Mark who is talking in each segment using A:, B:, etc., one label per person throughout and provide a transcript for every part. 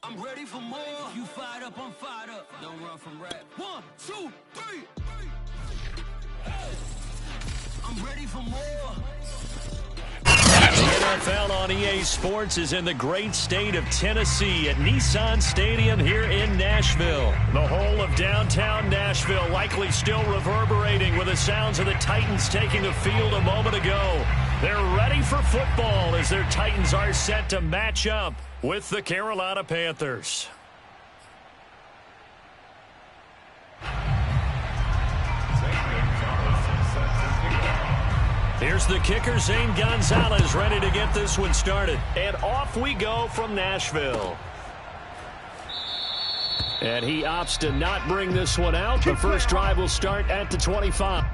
A: I'm ready for more. You fired up, I'm fired up. Don't run from rap. 1, 2, 3. I'm ready for more.
B: The NFL on EA Sports is in the great state of Tennessee at Nissan Stadium here in Nashville. The whole of downtown Nashville likely still reverberating with the sounds of the Titans taking the field a moment ago. They're ready for football as their Titans are set to match up with the Carolina Panthers. Here's the kicker, Zane Gonzalez, ready to get this one started. And off we go from Nashville. And he opts to not bring this one out. The first drive will start at the 25.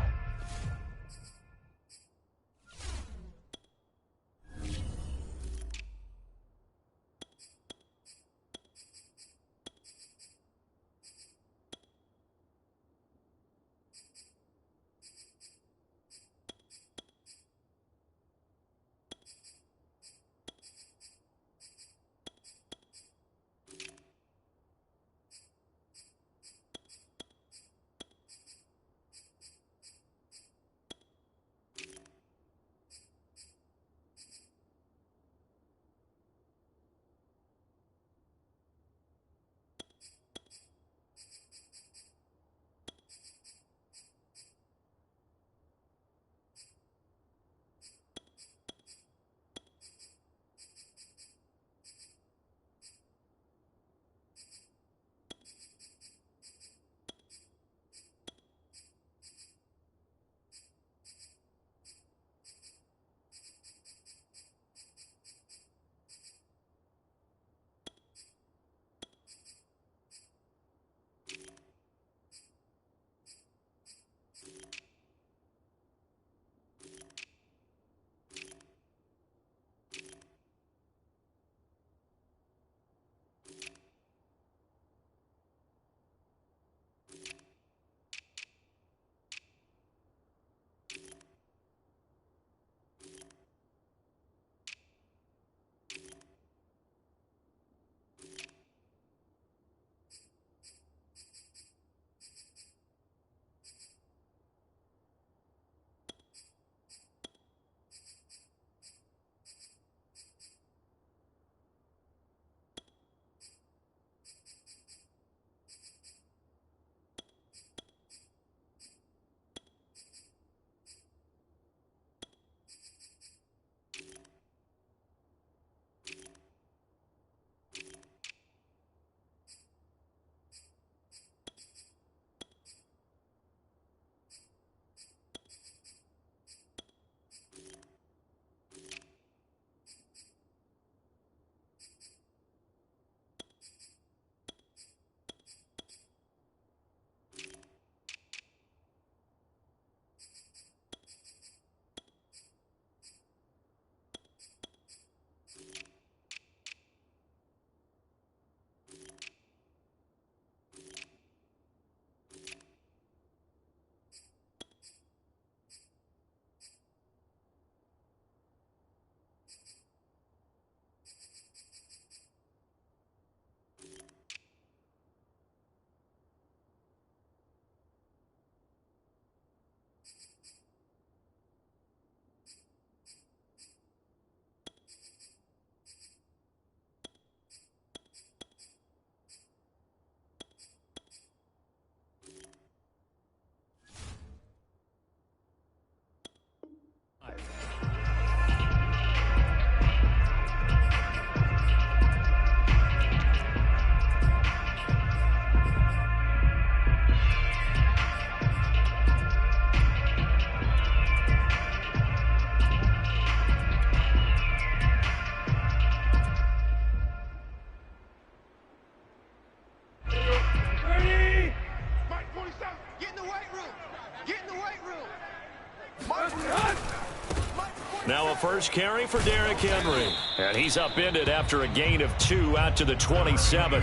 B: Now a first carry for Derrick Henry. And he's upended after a gain of 2 out to the 27.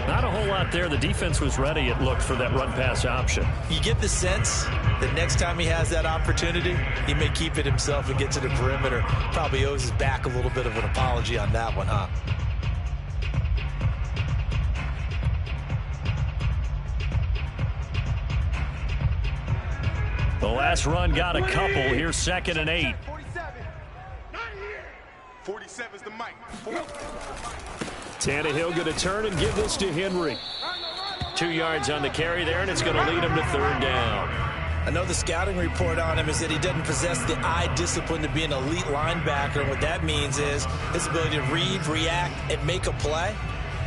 B: Not a whole lot there. The defense was ready, it looked, for that run-pass option.
C: You get the sense that next time he has that opportunity, he may keep it himself and get to the perimeter. Probably owes his back a little bit of an apology on that one, huh?
B: The last run got a couple. Here's 2nd and 8.
D: 47 is the mic.
B: Tannehill going to turn and give this to Henry. 2 yards on the carry there, and it's going to lead him to 3rd down.
C: I know the scouting report on him is that he doesn't possess the eye discipline to be an elite linebacker. And what that means is his ability to read, react, and make a play.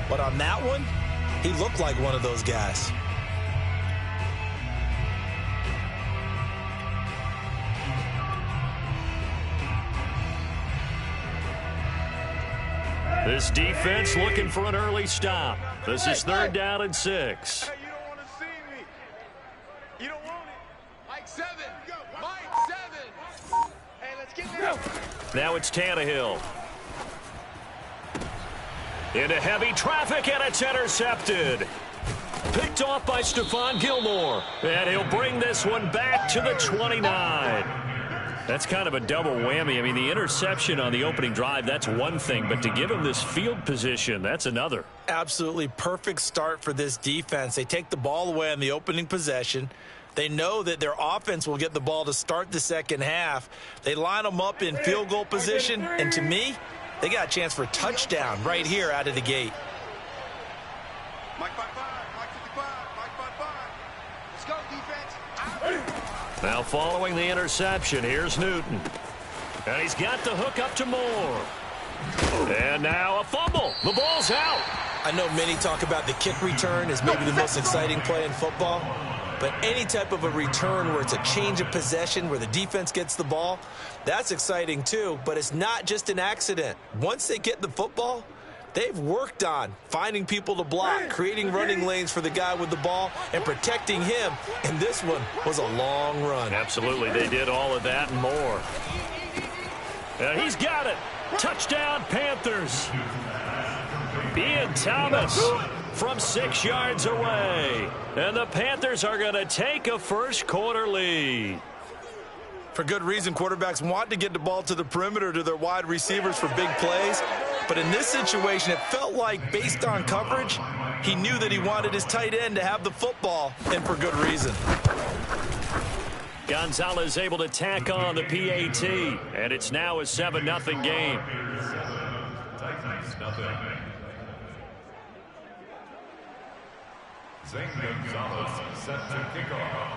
C: But on that one, he looked like one of those guys.
B: This defense looking for an early stop. This is 3rd down and 6.
D: Hey, you don't want to see me. You don't want it. Mike 7. Mike 7. Hey, let's get down.
B: Now it's Tannehill. Into heavy traffic, and it's intercepted. Picked off by Stephon Gilmore. And he'll bring this one back to the 29. That's kind of a double whammy. I mean, the interception on the opening drive, that's one thing. But to give him this field position, that's another.
C: Absolutely perfect start for this defense. They take the ball away on the opening possession. They know that their offense will get the ball to start the second half. They line them up in field goal position. And to me, they got a chance for a touchdown right here out of the gate.
D: Mike 5-5. Mike 55. Mike 5-5. Let's go, defense.
B: Now following the interception, here's Newton. And he's got the hook up to Moore. And now a fumble. The ball's out.
C: I know many talk about the kick return as maybe the most exciting play in football. But any type of a return where it's a change of possession, where the defense gets the ball, that's exciting too. But it's not just an accident. Once they get the football, they've worked on finding people to block, creating running lanes for the guy with the ball, and protecting him. And this one was a long run.
B: Absolutely, they did all of that and more. And he's got it. Touchdown, Panthers. Ian Thomas from 6 yards away. And the Panthers are going to take a first-quarter lead.
C: For good reason, quarterbacks want to get the ball to the perimeter to their wide receivers for big plays. But in this situation, it felt like, based on coverage, he knew that he wanted his tight end to have the football, and for good reason.
B: Gonzalez able to tack on the PAT, and it's now a 7-0 game.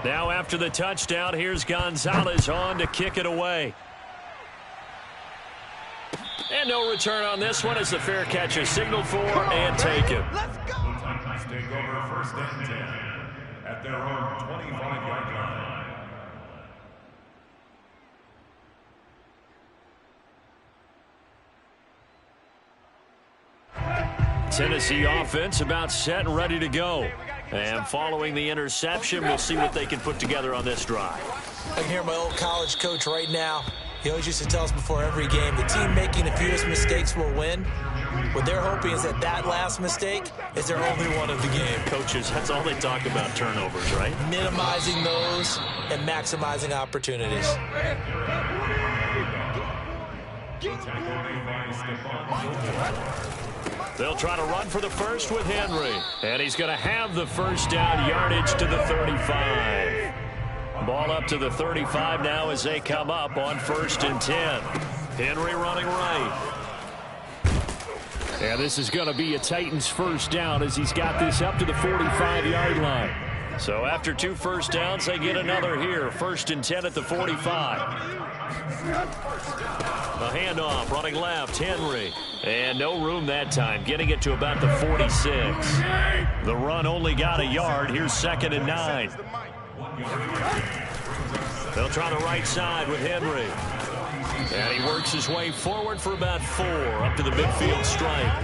B: Now after the touchdown, here's Gonzalez on to kick it away. And no return on this one as the fair catch is signaled for and taken.
D: Let's go.
E: Take over 1st and 10 at their own 25-yard line.
B: Tennessee offense about set and ready to go. And following the interception, we'll see what they can put together on this drive.
C: I can hear my old college coach right now. He always used to tell us before every game, the team making the fewest mistakes will win. What they're hoping is that that last mistake is their only one of the game.
B: Coaches, that's all they talk about, turnovers, right?
C: Minimizing those and maximizing opportunities.
B: They'll try to run for the first with Henry. And he's going to have the first down, yardage to the 35. Ball up to the 35 now as they come up on 1st and 10. Henry running right. And this is going to be a Titans first down as he's got this up to the 45-yard line. So after 2 first downs, they get another here. 1st and 10 at the 45. A handoff, running left, Henry. And no room that time, getting it to about the 46. The run only got a yard. Here's 2nd and 9. They'll try the right side with Henry. And he works his way forward for about 4 up to the midfield stripe.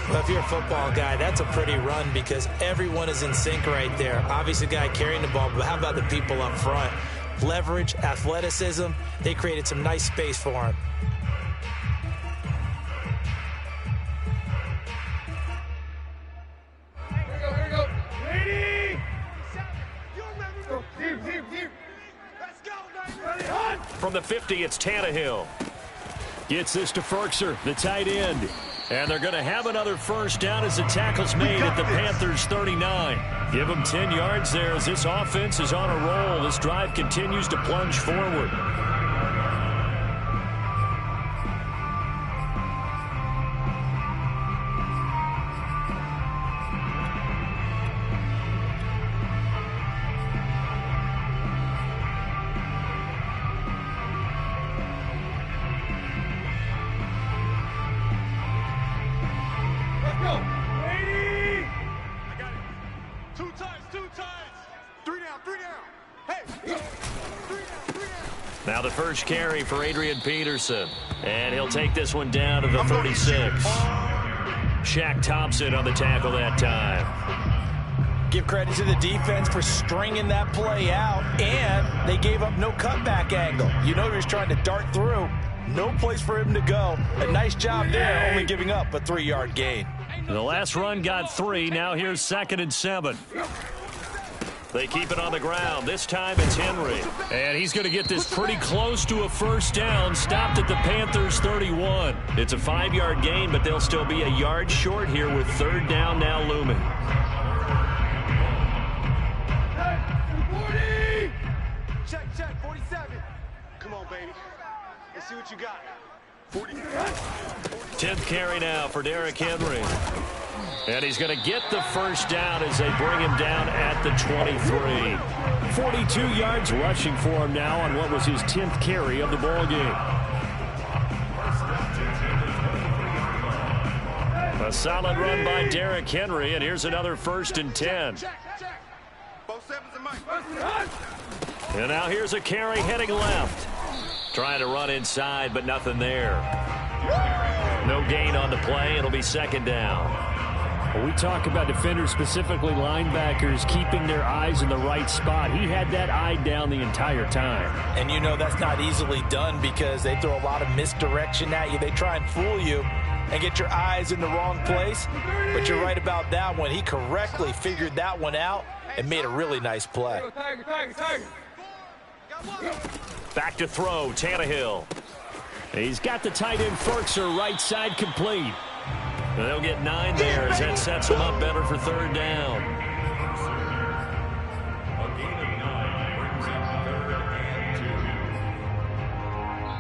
C: Well, if you're a football guy, that's a pretty run because everyone is in sync right there. Obviously, the guy carrying the ball, but how about the people up front? Leverage, athleticism, they created some nice space for him.
B: From the 50, it's Tannehill. Gets this to Ferkser, the tight end. And they're going to have another first down as the tackle's made at the Panthers' 39. Give them 10 yards there as this offense is on a roll. This drive continues to plunge forward. Now the first carry for Adrian Peterson. And he'll take this one down to the 36. Shaq Thompson on the tackle that time.
C: Give credit to the defense for stringing that play out, and they gave up no cutback angle. You know he was trying to dart through. No place for him to go. A nice job there, only giving up a 3-yard gain.
B: The last run got 3. Now here's 2nd and 7. They keep it on the ground. This time it's Henry. And he's going to get this pretty close to a first down. Stopped at the Panthers' 31. It's a 5-yard gain, but they'll still be a yard short here with 3rd down now looming.
D: Check, 47. Come on, baby. Let's see what you got.
B: 10th carry now for Derrick Henry. And he's going to get the first down as they bring him down at the 23.
F: 42 yards rushing for him now on what was his 10th carry of the ball game.
B: A solid run by Derrick Henry, and here's another 1st and 10.
D: Both sevens and Mike.
B: And now here's a carry heading left. Trying to run inside, but nothing there. No gain on the play. It'll be 2nd down.
F: When we talk about defenders, specifically linebackers, keeping their eyes in the right spot. He had that eye down the entire time.
C: And you know that's not easily done because they throw a lot of misdirection at you. They try and fool you and get your eyes in the wrong place. But you're right about that one. He correctly figured that one out and made a really nice play.
B: Back to throw, Tannehill.
F: He's got the tight end Ferkser right side complete.
B: And they'll get 9 there as that sets them up better for 3rd down.
E: A gain of 9 brings up 3rd and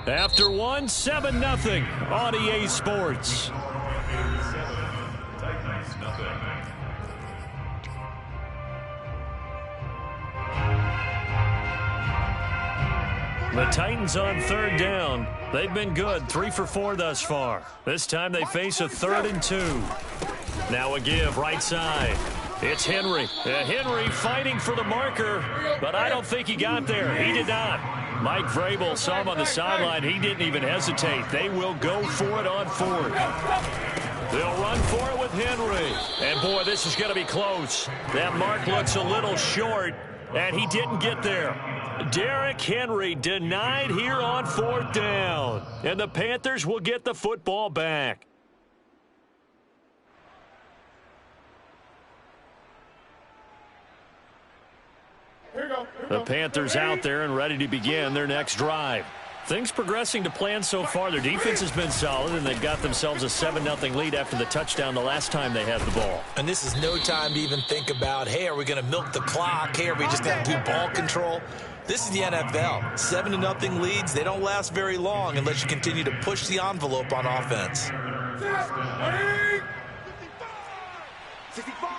E: 2.
B: After 1, 7-0 on EA Sports.
E: Titans nothing.
B: The Titans on 3rd down. They've been good, 3 for 4 thus far. This time they face a 3rd and 2. Now a give right side. It's Henry. Henry fighting for the marker, but I don't think he got there. He did not. Mike Vrabel saw him on the sideline. He didn't even hesitate. They will go for it on 4th. They'll run for it with Henry. And, boy, this is going to be close. That mark looks a little short, and he didn't get there. Derrick Henry denied here on 4th down. And the Panthers will get the football back. The Panthers out there and ready to begin their next drive. Things progressing to plan so far. Their defense has been solid, and they've got themselves a 7-0 lead after the touchdown the last time they had the ball.
C: And this is no time to even think about, hey, are we going to milk the clock? Hey, are we just going to do ball control? This is the NFL. 7-0 leads, they don't last very long unless you continue to push the envelope on offense.
D: 65.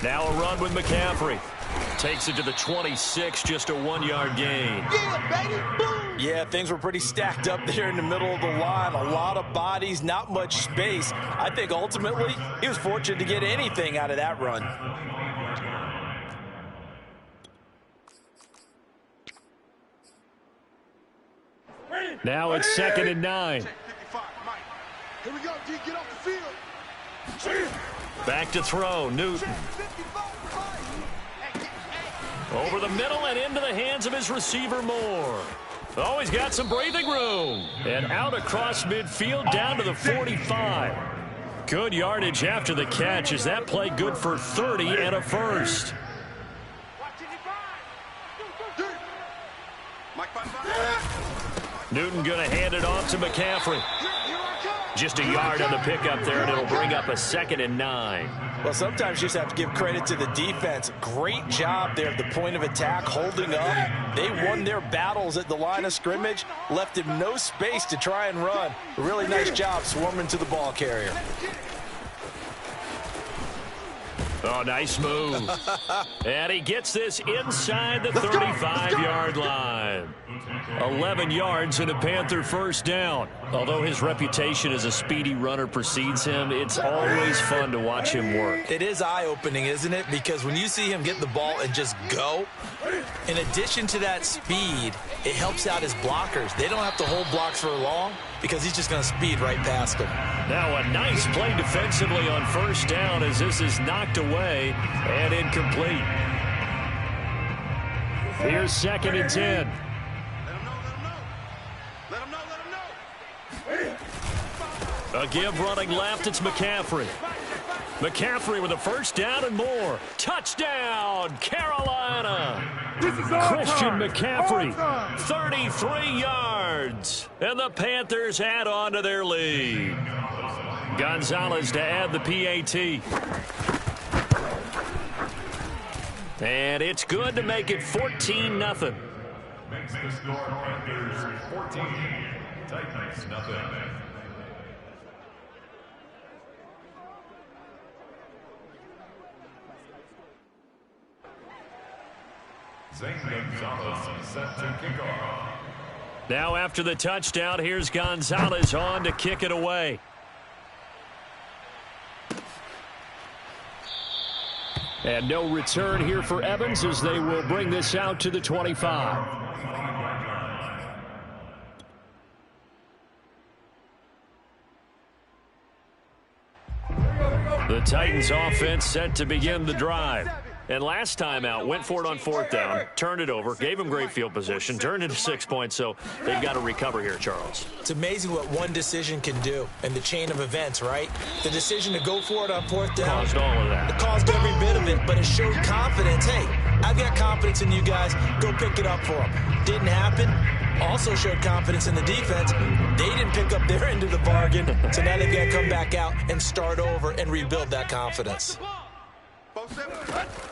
B: Now a run with McCaffrey. Takes it to the 26, just a 1-yard gain.
D: Yeah, baby, boom!
C: Yeah, things were pretty stacked up there in the middle of the line. A lot of bodies, not much space. I think ultimately he was fortunate to get anything out of that run.
B: Now it's 2nd and 9.
D: Check 55, Mike. Here we go, D. Get off the field.
B: Back to throw, Newton. Over the middle and into the hands of his receiver, Moore. Oh, he's got some breathing room. And out across midfield down to the 45. Good yardage after the catch. Is that play good for 30 and a first? Newton going to hand it off to McCaffrey. Just a yard on the pickup there, and it'll bring up a 2nd and 9.
C: Well, sometimes you just have to give credit to the defense. Great job there at the point of attack, holding up. They won their battles at the line of scrimmage, left him no space to try and run. A really nice job swarming to the ball carrier.
B: Oh, nice move. And he gets this inside the 35-yard line. 11 yards and a Panther first down. Although his reputation as a speedy runner precedes him, it's always fun to watch him work.
C: It is eye-opening, isn't it? Because when you see him get the ball and just go, in addition to that speed, it helps out his blockers. They don't have to hold blocks for long because he's just going to speed right past them.
B: Now a nice play defensively on first down as this is knocked away and incomplete. Here's 2nd and 10. A give running left, it's McCaffrey. McCaffrey with a first down and more. Touchdown, Carolina. Christian McCaffrey, 33 yards. And the Panthers add on to their lead. Gonzalez to add the PAT. And it's good to make it 14-0.
E: Makes the score Panthers 14, Titans nothing. Zane Gonzalez set to kick off.
B: Now after the touchdown, here's Gonzalez on to kick it away. And no return here for Evans as they will bring this out to the 25. The Titans offense set to begin the drive. And last time out, went for it on 4th down, turned it over, gave him great field position, turned into 6 points, so they've got to recover here, Charles.
C: It's amazing what one decision can do in the chain of events, right? The decision to go for it on 4th down.
B: Caused all of that.
C: It caused every bit of it, but it showed confidence. Hey, I've got confidence in you guys. Go pick it up for them. Didn't happen. Also showed confidence in the defense. They didn't pick up their end of the bargain, so now they've got to come back out and start over and rebuild that confidence.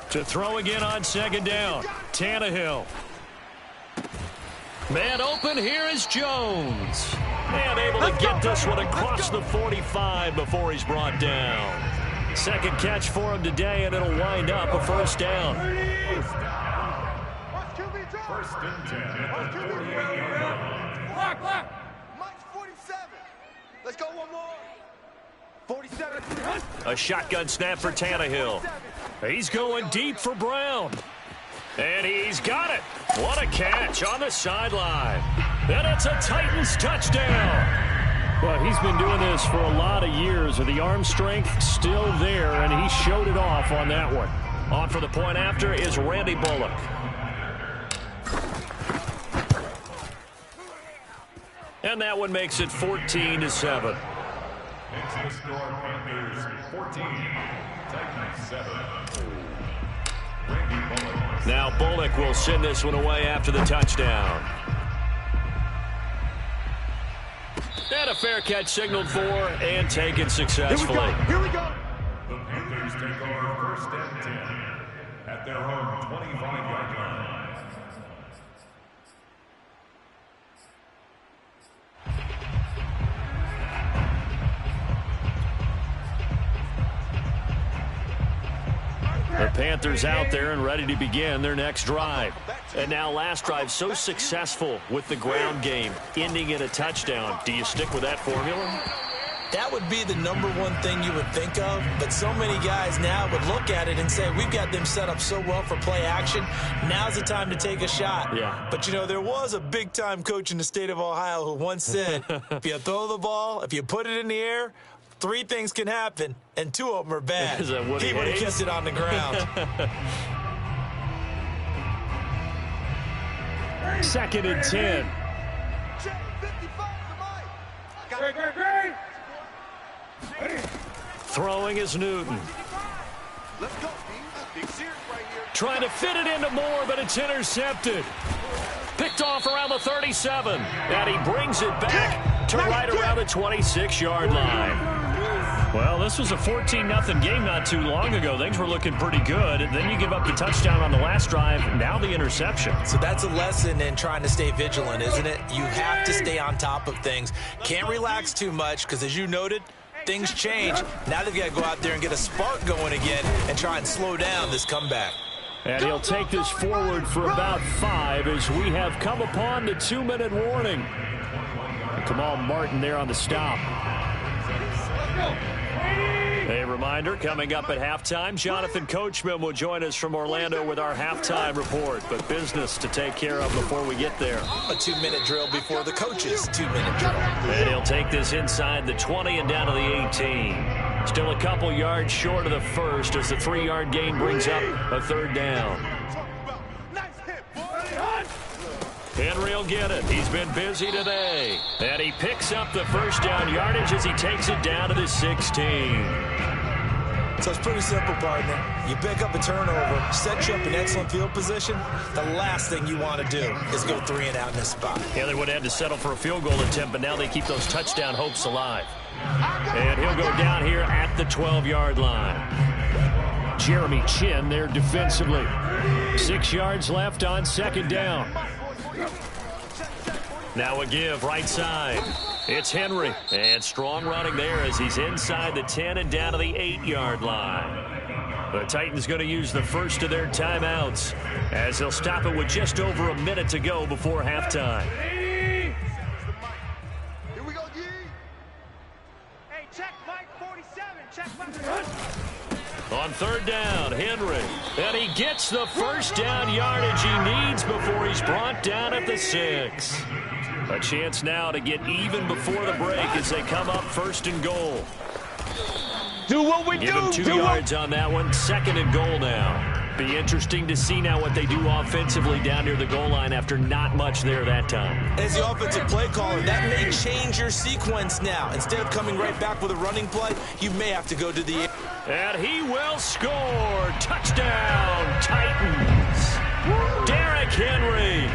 B: To throw again on 2nd down. Tannehill. Man open, here is Jones. And able to get this one across the 45 before he's brought down. Second catch for him today, and it'll wind up a first down.
E: First and 10 at the 48-yard line.
D: Mike's 47. Let's go one more. 47.
B: A shotgun snap for Tannehill. He's going deep for Brown. And he's got it. What a catch on the sideline. And it's a Titans touchdown.
F: Well, he's been doing this for a lot of years. The arm strength still there, and he showed it off on that one.
B: On for the point after is Randy Bullock. And that one makes it 14-7.
E: Makes the score Panthers 14, Titans 7. Randy Bullock.
B: Now Bullock will send this one away after the touchdown. And a fair catch signaled for and taken successfully.
D: Here we go.
E: The Panthers take over first and 10 at their own 25-yard line.
B: The Panthers out there and ready to begin their next drive. And now last drive so successful with the ground game, ending in a touchdown. Do you stick with that formula?
C: That would be the number one thing you would think of, but so many guys now would look at it and say, we've got them set up so well for play action. Now's the time to take a shot.
B: Yeah.
C: But, you know, there was a big-time coach in the state of Ohio who once said, if you throw the ball, if you put it in the air, 3 things can happen, and 2 of them are bad.
B: Is that what
C: he would have kept it on the ground.
F: 2nd and 10.
B: Throwing is Newton.
D: Let's go, Steve. Big series right here.
B: Trying to fit it into Moore, but it's intercepted. Picked off around the 37. And he brings it back to right around the 26-yard line. Well, this was a 14-0 game not too long ago. Things were looking pretty good. And then you give up the touchdown on the last drive. Now the interception.
C: So that's a lesson in trying to stay vigilant, isn't it? You have to stay on top of things. Can't relax too much because, as you noted, things change. Now they've got to go out there and get a spark going again and try and slow down this comeback.
F: And he'll take this forward for about 5 as we have come upon the 2-minute warning. And Kamal Martin there on the stop. A reminder, coming up at halftime, Jonathan Coachman will join us from Orlando with our halftime report. But business to take care of before we get there.
C: A 2-minute drill before the coach's 2-minute drill.
B: And he'll take this inside the 20 and down to the 18. Still a couple yards short of the first as the 3-yard gain brings up a third down. Henry will get it. He's been busy today. And he picks up the first down yardage as he takes it down to the 16.
C: So it's pretty simple, partner. You pick up a turnover, set you up in excellent field position. The last thing you want to do is go 3 and out in this spot.
B: Yeah, they would have had to settle for a field goal attempt, but now they keep those touchdown hopes alive. And he'll go down here at the 12-yard line.
F: Jeremy Chin there defensively. 6 yards left on second down.
B: Now a give right side. It's Henry. And strong running there as he's inside the 10 and down to the 8-yard line. The Titans going to use the first of their timeouts as they'll stop it with just over a minute to go before halftime.
D: Here we go, G. Hey, check Mike 47. Check Mike.
B: On third down, Henry. And he gets the first down yardage he needs before he's brought down at the 6. A chance now to get even before the break as they come up first and goal.
D: Do what we
B: Give
D: do.
B: him 2 yards on that one. Second and goal now. Be interesting to see now what they do offensively down near the goal line after not much there that time.
C: As the offensive play caller, that may change your sequence now. Instead of coming right back with a running play, you may have to go to the...
B: And he will score. Touchdown, Titans. Derrick Henry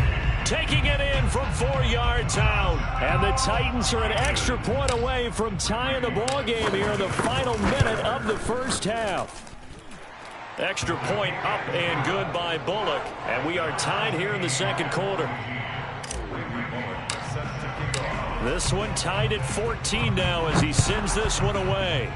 B: taking it in from 4 yards out.
F: And the Titans are an extra point away from tying the ball game here in the final minute of the first half.
B: Extra point up and good by Bullock. And we are tied here in the second quarter. This one tied at 14 now as he sends this one away.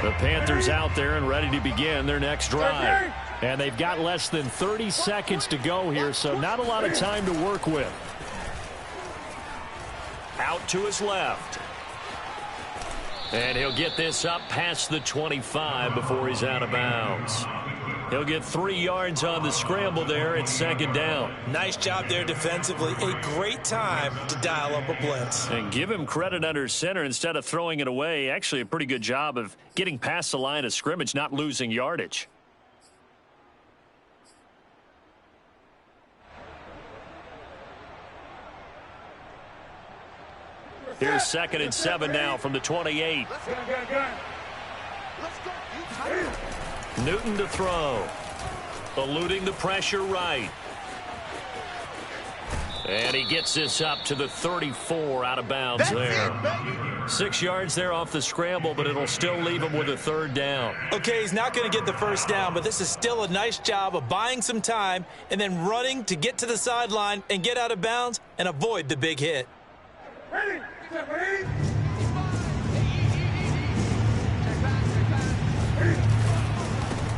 B: The Panthers out there and ready to begin their next drive.
F: And they've got less than 30 seconds to go here, so not a lot of time to work with.
B: Out to his left. And he'll get this up past the 25 before he's out of bounds. He'll get 3 yards on the scramble there at second down.
C: Nice job there defensively. A great time to dial up a blitz.
B: And give him credit under center instead of throwing it away. Actually, a pretty good job of getting past the line of scrimmage, not losing yardage. Here's 2nd and 7 now from the 28. Newton to throw. Eluding the pressure right. And he gets this up to the 34 out of bounds there. 6 yards there off the scramble, but it'll still leave him with a third down.
C: Okay, he's not going to get the first down, but this is still a nice job of buying some time and then running to get to the sideline and get out of bounds and avoid the big hit.
D: Ready? Ready?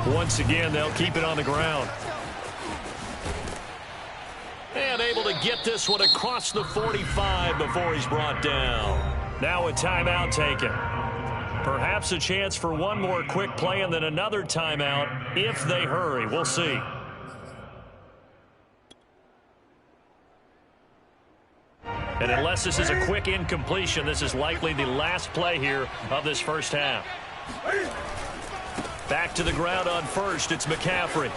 B: Once again, they'll keep it on the ground. And able to get this one across the 45 before he's brought down. Now a timeout taken. Perhaps a chance for one more quick play and then another timeout if they hurry. We'll see. And unless this is a quick incompletion, this is likely the last play here of this first half. Back to the ground on first, it's McCaffrey.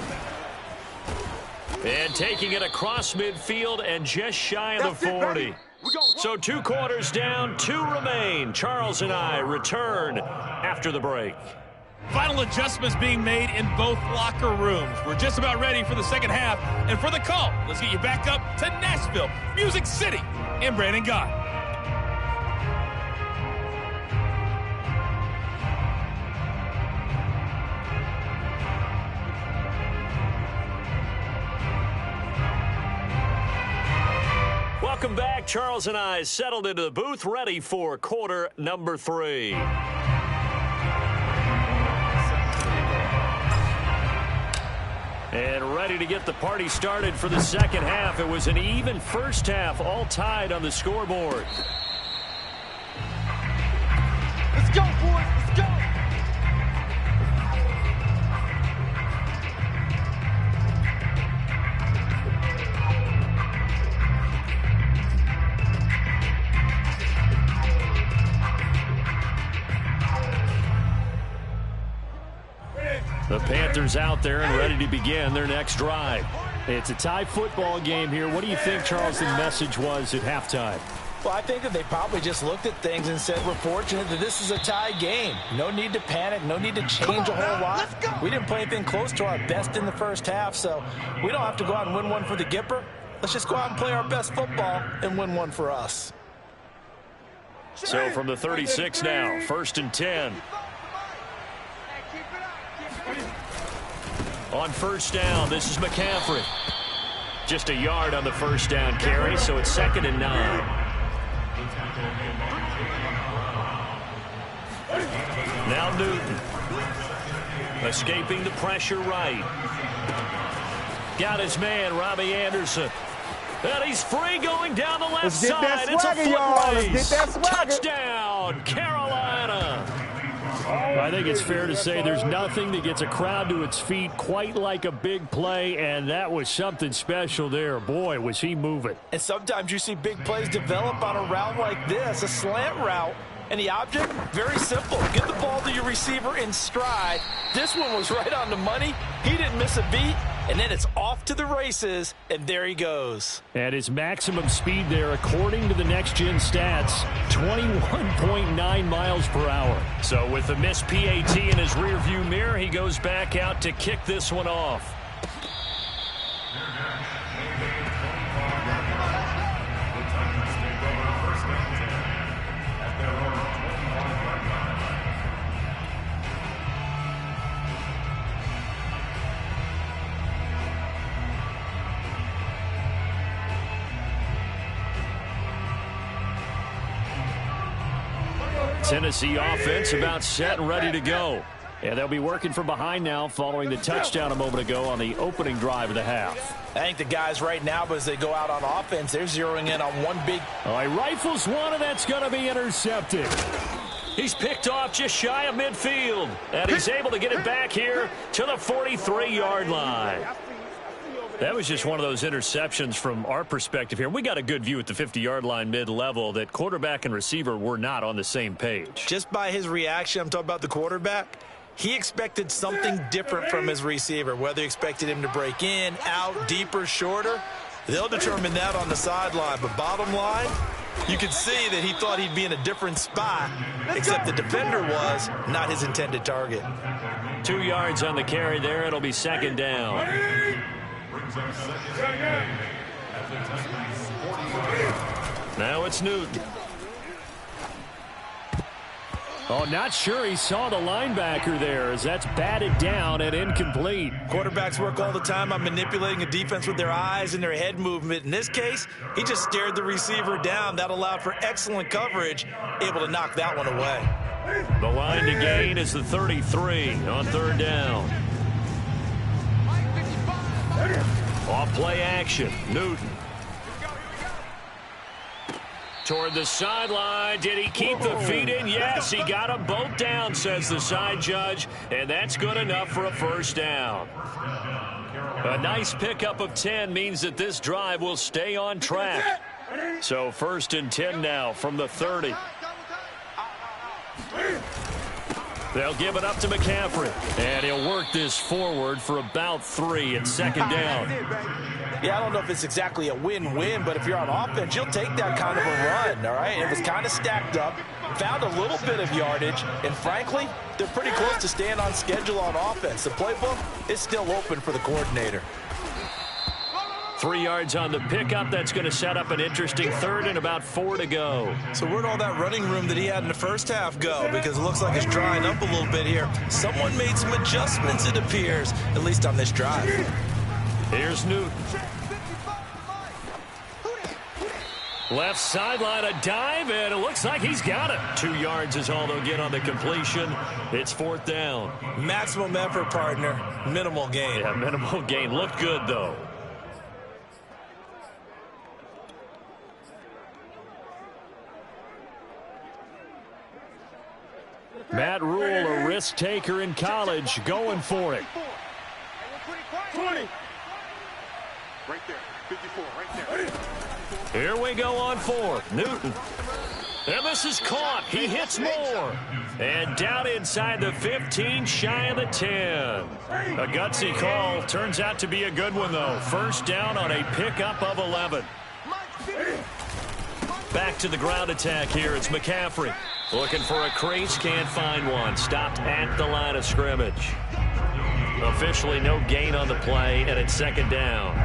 B: And taking it across midfield and just shy of the 40. So 2 quarters down, 2 remain. Charles and I return after the break.
G: Final adjustments being made in both locker rooms. We're just about ready for the second half. And for the call, let's get you back up to Nashville, Music City, and Brandon Gott.
B: Welcome back. Charles and I settled into the booth, ready for quarter number 3. And ready to get the party started for the second half. It was an even first half, all tied on the scoreboard.
D: Let's go, boys. Let's go.
B: The Panthers out there and ready to begin their next drive. It's a tie football game here. What do you think, Charles, the message was at halftime?
C: Well, I think that they probably just looked at things and said, we're fortunate that this is a tie game. No need to panic. No need to change a whole lot. We didn't play anything close to our best in the first half, so we don't have to go out and win one for the Gipper. Let's just go out and play our best football and win one for us.
B: So from the 36 now, 1st and 10. On first down, this is McCaffrey. Just a yard on the first down carry, so it's 2nd and 9. Now Newton. Escaping the pressure right. Got his man, Robbie Anderson. And he's free going down the left side. It's a foot race. Touchdown, Carolina. I think it's fair to say there's nothing that gets a crowd to its feet quite like a big play, and that was something special there. Boy, was he moving.
C: And sometimes you see big plays develop on a route like this, a slant route. And the object, very simple. Get the ball to your receiver in stride. This one was right on the money. He didn't miss a beat. And then it's off to the races, and there he goes.
B: At his maximum speed there, according to the next-gen stats, 21.9 miles per hour. So with the missed PAT in his rearview mirror, he goes back out to kick this one off. Tennessee offense about set and ready to go. And they'll be working from behind now following the touchdown a moment ago on the opening drive of the half.
C: I think the guys right now, as they go out on offense, they're zeroing in on one big...
B: All right, rifles one, and that's going to be intercepted. He's picked off just shy of midfield. And he's able to get it back here to the 43-yard line. That was just one of those interceptions from our perspective here. We got a good view at the 50-yard line mid-level that quarterback and receiver were not on the same page.
C: Just by his reaction, I'm talking about the quarterback, he expected something different from his receiver, whether he expected him to break in, out, deeper, shorter. They'll determine that on the sideline. But bottom line, you could see that he thought he'd be in a different spot, except the defender was not his intended target.
B: 2 yards on the carry there. It'll be 2nd down. Now it's Newton. Oh, not sure he saw the linebacker there as that's batted down and incomplete.
C: Quarterbacks work all the time on manipulating a defense with their eyes and their head movement. In this case, he just stared the receiver down. That allowed for excellent coverage, able to knock that one away.
B: The line to gain is the 33 on 3rd down. Off play action, Newton. Toward the sideline. Did he keep the feet in? Yes, he got them both down, says the side judge, and that's good enough for a 1st down. A nice pickup of 10 means that this drive will stay on track. So 1st and 10 now from the 30. They'll give it up to McCaffrey. And he'll work this forward for about 3 at 2nd down.
C: Yeah, I don't know if it's exactly a win-win, but if you're on offense, you'll take that kind of a run, all right? It was kind of stacked up, found a little bit of yardage, and frankly, they're pretty close to staying on schedule on offense. The playbook is still open for the coordinator.
B: 3 yards on the pickup. That's going to set up an interesting 3rd and about 4 to go.
C: So where'd all that running room that he had in the first half go? Because it looks like it's drying up a little bit here. Someone made some adjustments, it appears, at least on this drive.
B: Here's Newton. Left sideline, a dive, and it looks like he's got it. 2 yards is all they'll get on the completion. It's 4th down.
C: Maximum effort, partner. Minimal gain.
B: Yeah, minimal gain. Looked good, though. Matt Rule, a risk taker in college, going for it.
D: 20. Right there. 54, right there.
B: Here we go on 4th. Newton. And this is caught. He hits more. And down inside the 15, shy of the 10. A gutsy call. Turns out to be a good one, though. 1st down on a pickup of 11. Back to the ground attack here. It's McCaffrey. Looking for a crease. Can't find one. Stopped at the line of scrimmage. Officially no gain on the play, and it's 2nd down.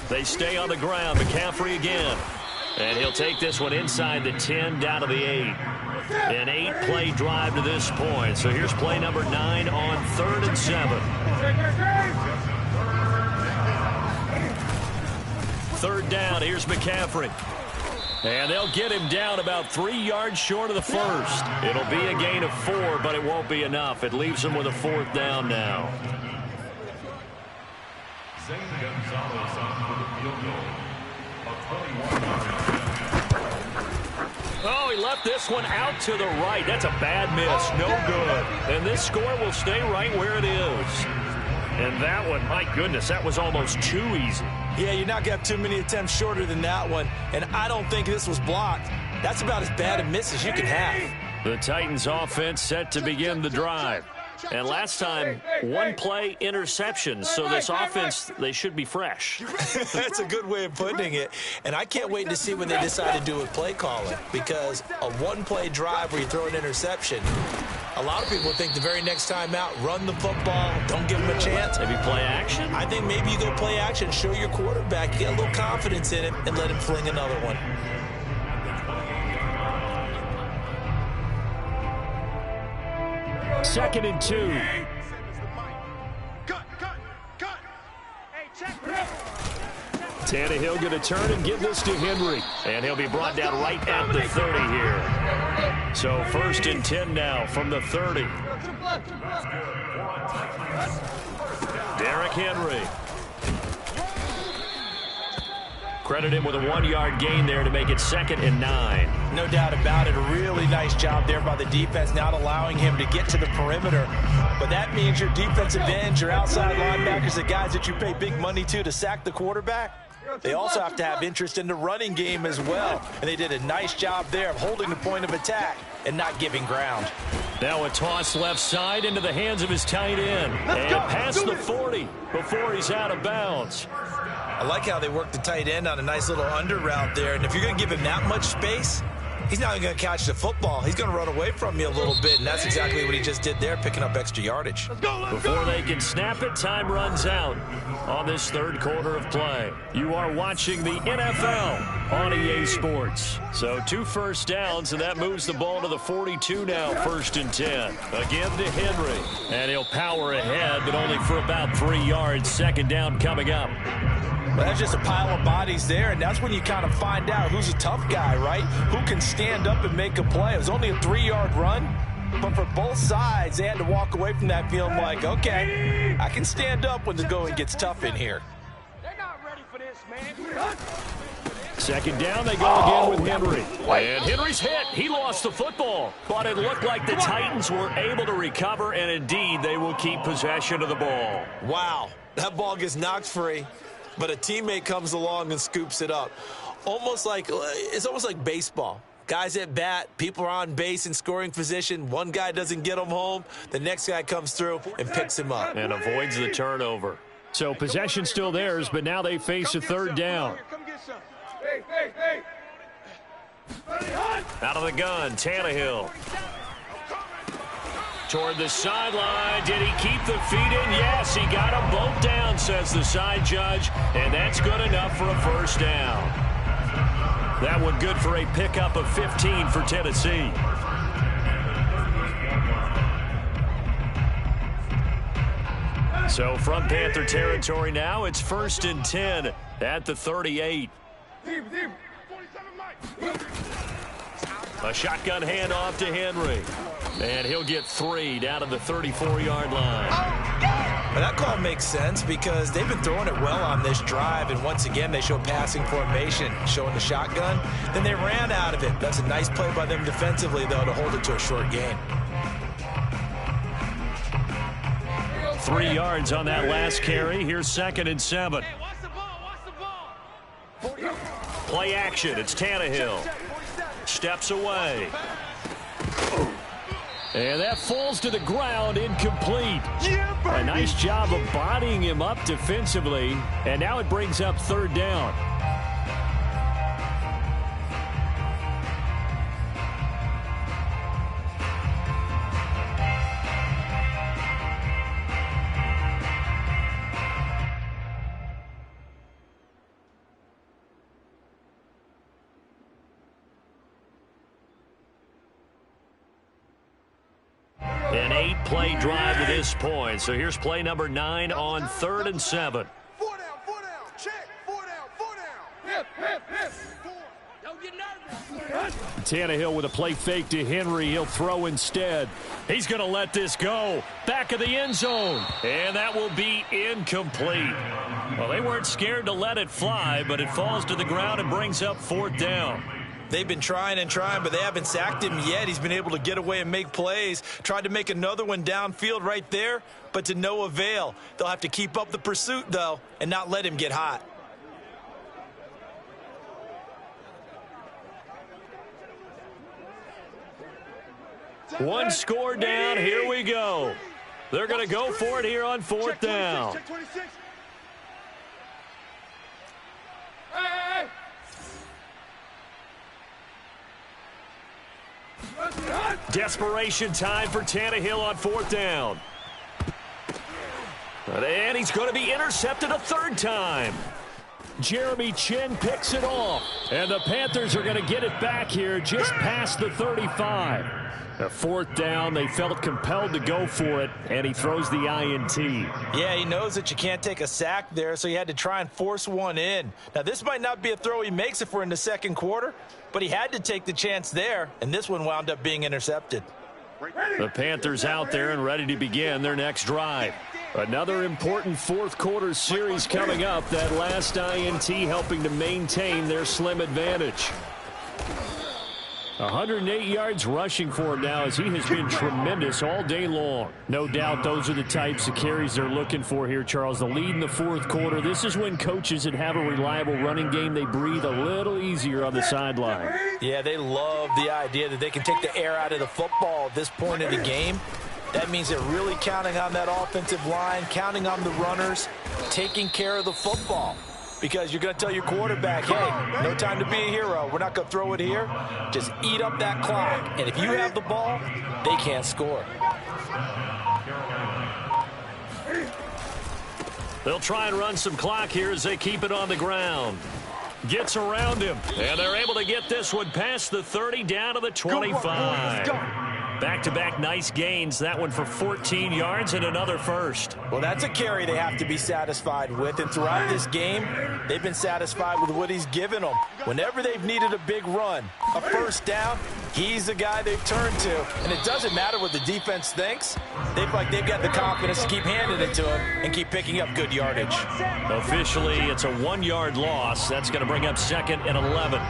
B: They stay on the ground. McCaffrey again. And he'll take this one inside the 10, down to the 8. An 8-play drive to this point. So here's play number 9 on 3rd and 7. 3rd down. Here's McCaffrey. And they'll get him down about 3 yards short of the 1st. It'll be a gain of 4, but it won't be enough. It leaves him with a 4th down now.
E: Zane Gonzalez on for the field goal. A 21-yard.
B: Oh, he left this one out to the right. That's a bad miss. No good. And this score will stay right where it is. And that one, my goodness, that was almost too easy.
C: Yeah, you're not going to have too many attempts shorter than that one. And I don't think this was blocked. That's about as bad a miss as you can have.
B: The Titans offense set to begin the drive. And last time, 1-play interceptions. So this offense, they should be fresh.
C: That's a good way of putting it. And I can't wait to see what they decide to do with play calling. Because a 1-play drive where you throw an interception, a lot of people think the very next time out, run the football, don't give them a chance.
B: Maybe play action?
C: I think maybe you go play action, show your quarterback, you get a little confidence in him, and let him fling another one.
B: Second and 2. Tannehill going to turn and give this to Henry. And he'll be brought down right at the 30 here. So 1st and 10 now from the 30. Derrick Henry. Credit him with a 1-yard gain there to make it 2nd and 9.
C: No doubt about it. A really nice job there by the defense, not allowing him to get to the perimeter. But that means your defensive ends, your outside linebackers, the guys that you pay big money to sack the quarterback, they also have to have interest in the running game as well. And they did a nice job there of holding the point of attack and not giving ground.
B: Now a toss left side into the hands of his tight end. And past the 40 before he's out of bounds.
C: I like how they work the tight end on a nice little under route there. And if you're going to give him that much space, he's not going to catch the football. He's going to run away from you a little bit, and that's exactly what he just did there, picking up extra yardage.
B: Before they can snap it, time runs out on this 3rd quarter of play. You are watching the NFL on EA Sports. So 2 first downs, and that moves the ball to the 42 now, 1st and 10. Again to Henry, and he'll power ahead, but only for about 3 yards. 2nd down coming up.
C: Well, that's just a pile of bodies there, and that's when you kind of find out who's a tough guy, right? Who can stand up and make a play. It was only a 3-yard run, but for both sides, they had to walk away from that feeling like, okay, I can stand up when the going gets tough in here.
D: They're not ready for this, man.
B: Second down, they go again with Henry. And Henry's hit. He lost the football. But it looked like the Titans were able to recover, and indeed they will keep possession of the ball.
C: Wow, that ball gets knocked free, but a teammate comes along and scoops it up. It's almost like baseball. Guys at bat, people are on base in scoring position. One guy doesn't get him home. The next guy comes through and picks him up.
B: And avoids the turnover. So possession still theirs, but now they face a third down. Out of the gun, Tannehill. Toward the sideline. Did he keep the feet in? Yes, he got them both down, says the side judge. And that's good enough for a first down. That one good for a pickup of 15 for Tennessee. So from Panther territory now, it's 1st and 10 at the 38. A shotgun handoff to Henry. And he'll get 3 down to the 34-yard line.
C: Well, that call makes sense because they've been throwing it well on this drive, and once again they show passing formation, showing the shotgun. Then they ran out of it. That's a nice play by them defensively, though, to hold it to a short gain.
B: 3 yards on that last carry. Here's 2nd and 7.
D: Hey, watch the ball.
B: Play action. It's Tannehill. Steps away. And that falls to the ground, incomplete. A nice job of bodying him up defensively. And now it brings up 3rd down. An 8-play drive to this point. So here's play number 9 on 3rd and 7.
D: 4 down, check. 4 down. Hip. Don't get nervous.
B: Tannehill with a play fake to Henry. He'll throw instead. He's going to let this go. Back of the end zone. And that will be incomplete. Well, they weren't scared to let it fly, but it falls to the ground and brings up 4th down.
C: They've been trying and trying, but they haven't sacked him yet. He's been able to get away and make plays. Tried to make another one downfield right there, but to no avail. They'll have to keep up the pursuit, though, and not let him get hot.
B: One score down. Here we go. They're going to go for it here on 4th down.
D: Check 26.
B: Desperation time for Tannehill on 4th down. And he's going to be intercepted a 3rd time. Jeremy Chin picks it off. And the Panthers are going to get it back here just past the 35. A 4th down, they felt compelled to go for it, and he throws the INT.
C: Yeah, he knows that you can't take a sack there, so he had to try and force one in. Now, this might not be a throw he makes if we're in the 2nd quarter, but he had to take the chance there, and this one wound up being intercepted.
B: The Panthers out there and ready to begin their next drive. Another important 4th quarter series coming up. That last INT helping to maintain their slim advantage. 108 yards rushing for him now as he has been tremendous all day long. No doubt those are the types of carries they're looking for here, Charles. The lead in the 4th quarter. This is when coaches that have a reliable running game, they breathe a little easier on the sideline.
C: Yeah, they love the idea that they can take the air out of the football at this point in the game. That means they're really counting on that offensive line, counting on the runners, taking care of the football. Because you're going to tell your quarterback, hey, no time to be a hero. We're not going to throw it here. Just eat up that clock. And if you have the ball, they can't score.
B: They'll try and run some clock here as they keep it on the ground. Gets around him. And they're able to get this one past the 30 down to the 25. Back-to-back nice gains. That one for 14 yards and another first.
C: Well, that's a carry they have to be satisfied with. And throughout this game, they've been satisfied with what he's given them. Whenever they've needed a big run, a first down, he's the guy they've turned to. And it doesn't matter what the defense thinks. They've got the confidence to keep handing it to him and keep picking up good yardage.
B: Officially, it's a 1-yard loss. That's going to bring up 2nd and 11.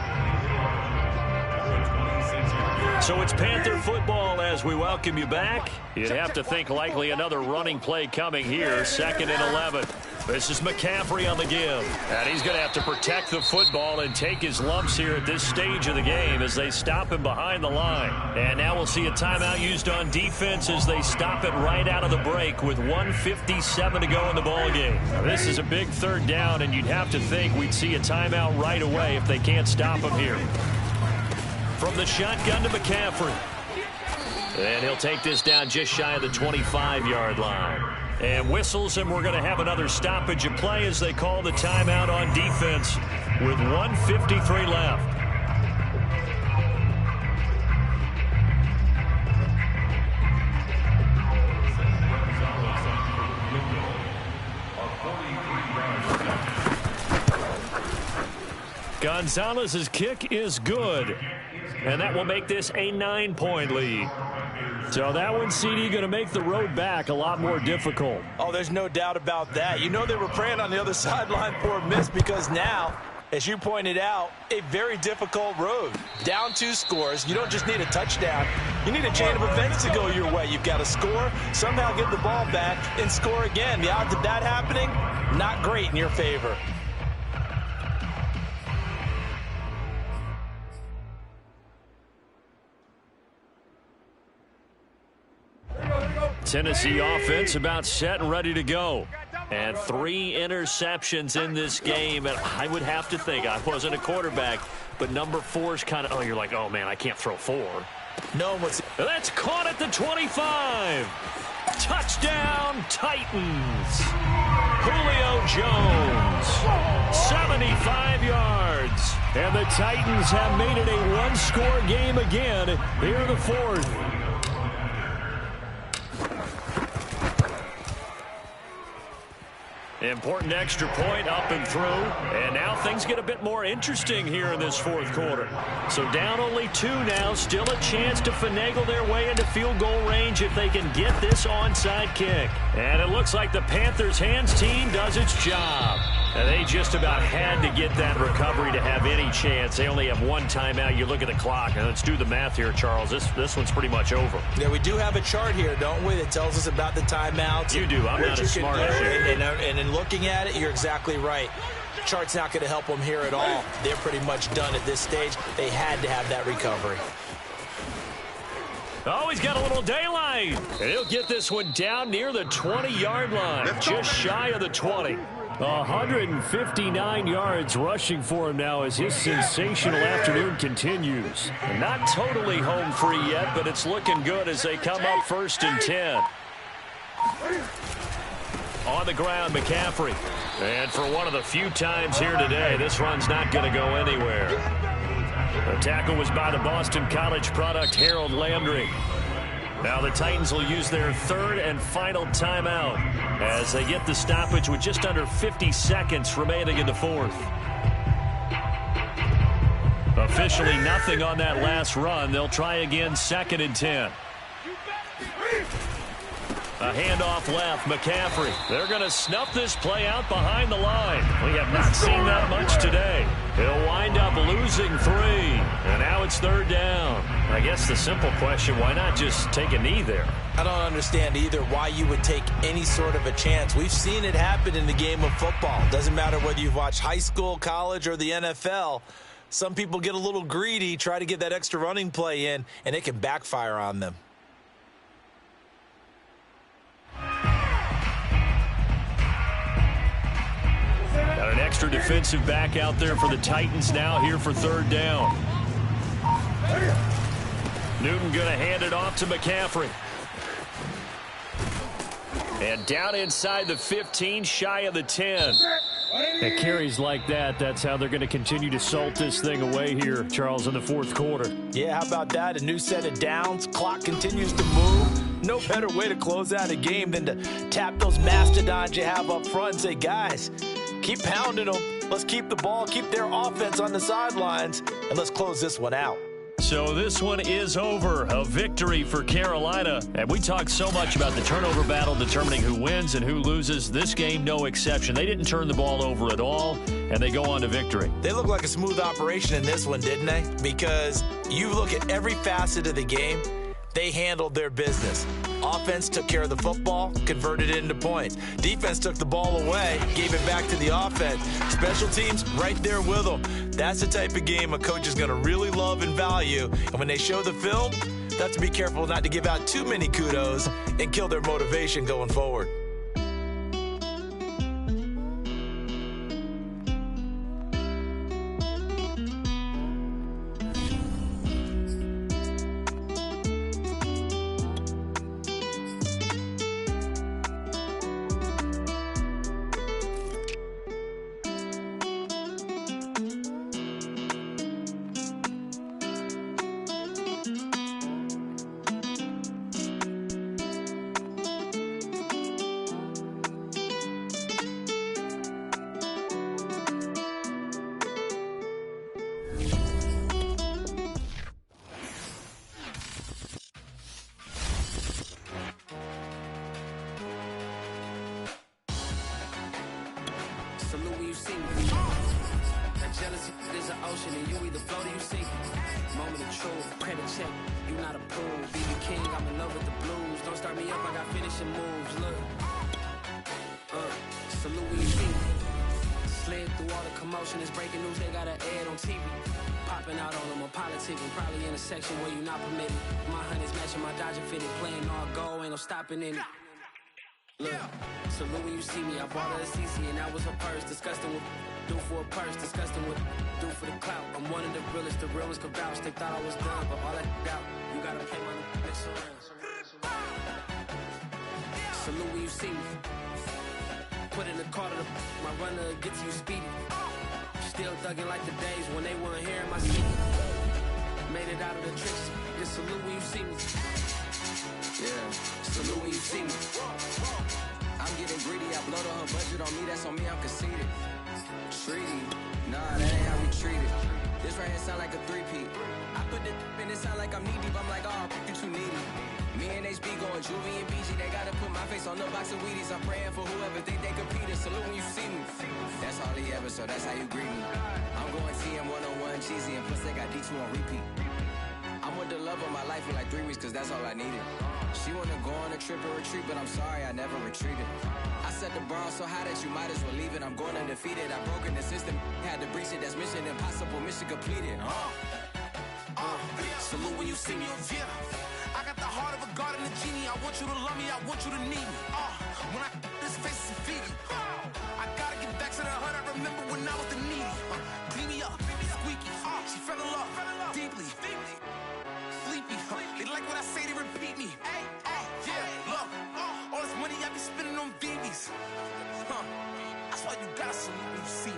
B: So it's Panther football as we welcome you back. You'd have to think likely another running play coming here. 2nd and 11. This is McCaffrey on the give. And he's going to have to protect the football and take his lumps here at this stage of the game as they stop him behind the line. And now we'll see a timeout used on defense as they stop it right out of the break with 1:57 to go in the ball game. This is a big 3rd down, and you'd have to think we'd see a timeout right away if they can't stop him here. From the shotgun to McCaffrey. And he'll take this down just shy of the 25-yard line. And whistles, and we're going to have another stoppage of play as they call the timeout on defense with 1:53 left. Gonzalez's kick is good. And that will make this a 9-point lead. So that one, CD, going to make the road back a lot more difficult.
C: Oh, there's no doubt about that. You know they were praying on the other sideline for a miss because now, as you pointed out, a very difficult road. Down 2 scores. You don't just need a touchdown. You need a chain of events to go your way. You've got to score, somehow get the ball back, and score again. The odds of that happening, not great in your favor.
B: Tennessee offense about set and ready to go. And 3 interceptions in this game. And I would have to think, I wasn't a quarterback, but number 4's kind of, oh, you're like, oh, man, I can't throw 4.
C: No,
B: that's caught at the 25. Touchdown, Titans. Julio Jones, 75 yards. And the Titans have made it a 1-score game again here in the 4th. Important extra point up and through. And now things get a bit more interesting here in this 4th quarter. So down only 2 now. Still a chance to finagle their way into field goal range if they can get this onside kick. And it looks like the Panthers' hands team does its job. And they just about had to get that recovery to have any chance. They only have 1 timeout. You look at the clock. And let's do the math here, Charles. This one's pretty much over.
C: Yeah, we do have a chart here, don't we, that tells us about the timeouts.
B: You do. I'm not as smart as you.
C: And in looking at it, you're exactly right. Chart's not going to help them here at all. They're pretty much done at this stage. They had to have that recovery.
B: Oh, he's got a little daylight. And he'll get this one down near the 20-yard line, just shy of the 20. 159 yards rushing for him now as his sensational afternoon continues. Not totally home free yet, but it's looking good as they come up 1st and 10. On the ground, McCaffrey. And for one of the few times here today, this run's not going to go anywhere. The tackle was by the Boston College product, Harold Landry. Now the Titans will use their 3rd and final timeout as they get the stoppage with just under 50 seconds remaining in the 4th. Officially nothing on that last run. They'll try again 2nd and 10. A handoff left, McCaffrey. They're going to snuff this play out behind the line. We have not seen that much today. He'll wind up losing 3. And now it's 3rd down. I guess the simple question, why not just take a knee there?
C: I don't understand either why you would take any sort of a chance. We've seen it happen in the game of football. Doesn't matter whether you've watched high school, college, or the NFL. Some people get a little greedy, try to get that extra running play in, and it can backfire on them.
B: Got an extra defensive back out there for the Titans now here for 3rd down. Newton going to hand it off to McCaffrey. And down inside the 15, shy of the 10. At carries like that, that's how they're going to continue to salt this thing away here, Charles, in the fourth quarter.
C: Yeah, how about that? A new set of downs. Clock continues to move. No better way to close out a game than to tap those mastodons you have up front and say, guys, keep pounding them. Let's keep the ball, keep their offense on the sidelines, and let's close this one out.
B: So this one is over. A victory for Carolina. And we talked so much about the turnover battle determining who wins and who loses. This game, no exception. They didn't turn the ball over at all, and they go on to victory.
C: They look like a smooth operation in this one, didn't they? Because you look at every facet of the game, they handled their business. Offense took care of the football, converted it into points. Defense took the ball away, gave it back to the offense. Special teams, right there with them. That's the type of game a coach is going to really love and value. And when they show the film, they have to be careful not to give out too many kudos and kill their motivation going forward.
A: Salute when you see me. That jealousy is an ocean, and you either float or you sink. Moment of truth, credit check. You not a pool. Be the king, I'm in love with the blues. Don't start me up, I got finishing moves. Look. Salute when you see me. Slid through all the commotion, it's breaking news, they got an ad on TV. Popping out on them, I'm politicking, probably in a section where you not permitted. My honey's matching my Dodger fitted, playing all goal, ain't no stopping in it. Look, salute when you see me, I bought her a CC and that was her purse. Disgusting with do for a purse, disgusting with do for the clout. I'm one of the realest, the realest could vouch. They thought I was done, but all that out, you gotta pay my next around. Salute when you see me. Put in the car to the my runner gets you speedy. Still thugging like the days when they weren't here in my city. Made it out of the tricks. Just salute when you see me. Yeah, salute when you see me. I'm getting greedy, I blow her budget on me, that's on me, I'm conceited. Treaty, nah, that ain't how we treat it. This right here sound like a three-peat. I put the in it sound like I'm knee deep, I'm like, oh, you too needy. Me and HB going Juvie and BG, they gotta put my face on the box of Wheaties. I'm praying for whoever think they compete. Salute when you see me. That's all he ever, so that's how you greet me. I'm going TM 101 cheesy, and plus they got D2 on repeat. I'm with the love of my life for like 3 weeks, cause that's all I needed. She wanna go on a trip or retreat, but I'm sorry, I never retreated. I set the bar so high that you might as well leave it. I'm going undefeated, I broke in the system, had to breach it, that's mission impossible, mission completed. Salute when you see me, yeah. I got the heart of a god and a genie. I want you to love me, I want you to need me. When I this face is feedy. I gotta get back to the hood, I remember when I was the needy. Clean me up, squeaky. She fell in love, deeply. Sleepy, they like what I say, they repeat me. Yeah, look, all this money I be spending on BBs. That's why you gotta salute when you see me.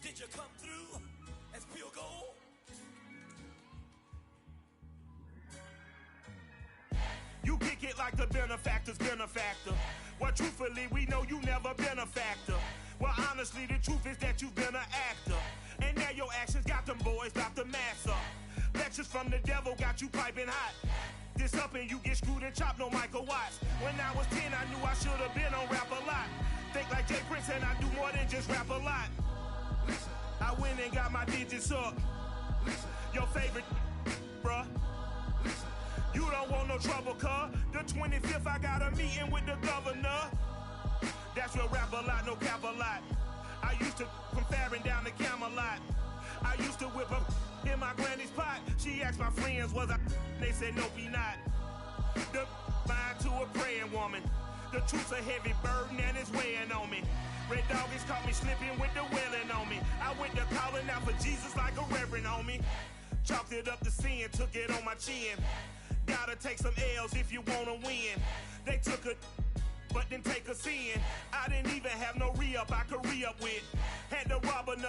H: Did you come through as pure gold?
I: You kick it like the benefactor's benefactor. Well, truthfully, we know you never been a factor. Well, honestly, the truth is that you've been an actor. And now your actions got them boys about to mass up. Lectures from the devil got you piping hot. This up and you get screwed and chopped, no Michael Watts. When I was 10, I knew I should have been on rap a lot. Think like Jay Prince and I do more than just rap a lot. Listen. I went and got my digits up. Listen. Your favorite, bruh. Listen. You don't want no trouble, cuz. The 25th, I got a meeting with the governor. That's real rap a lot, no cap a lot. I used to from Farron down to Camelot. I used to whip up in my granny's pot. She asked my friends, was I? They said, nope, he not. The mind to a praying woman. The truth's a heavy burden and it's weighing on me. Red doggies caught me slipping with the wailing on me. I went to calling out for Jesus like a reverend on me. Chalked it up to sin, took it on my chin. Gotta take some L's if you wanna win. They took a but didn't take a sin. I didn't even have no re-up I could re-up with. Had to rob another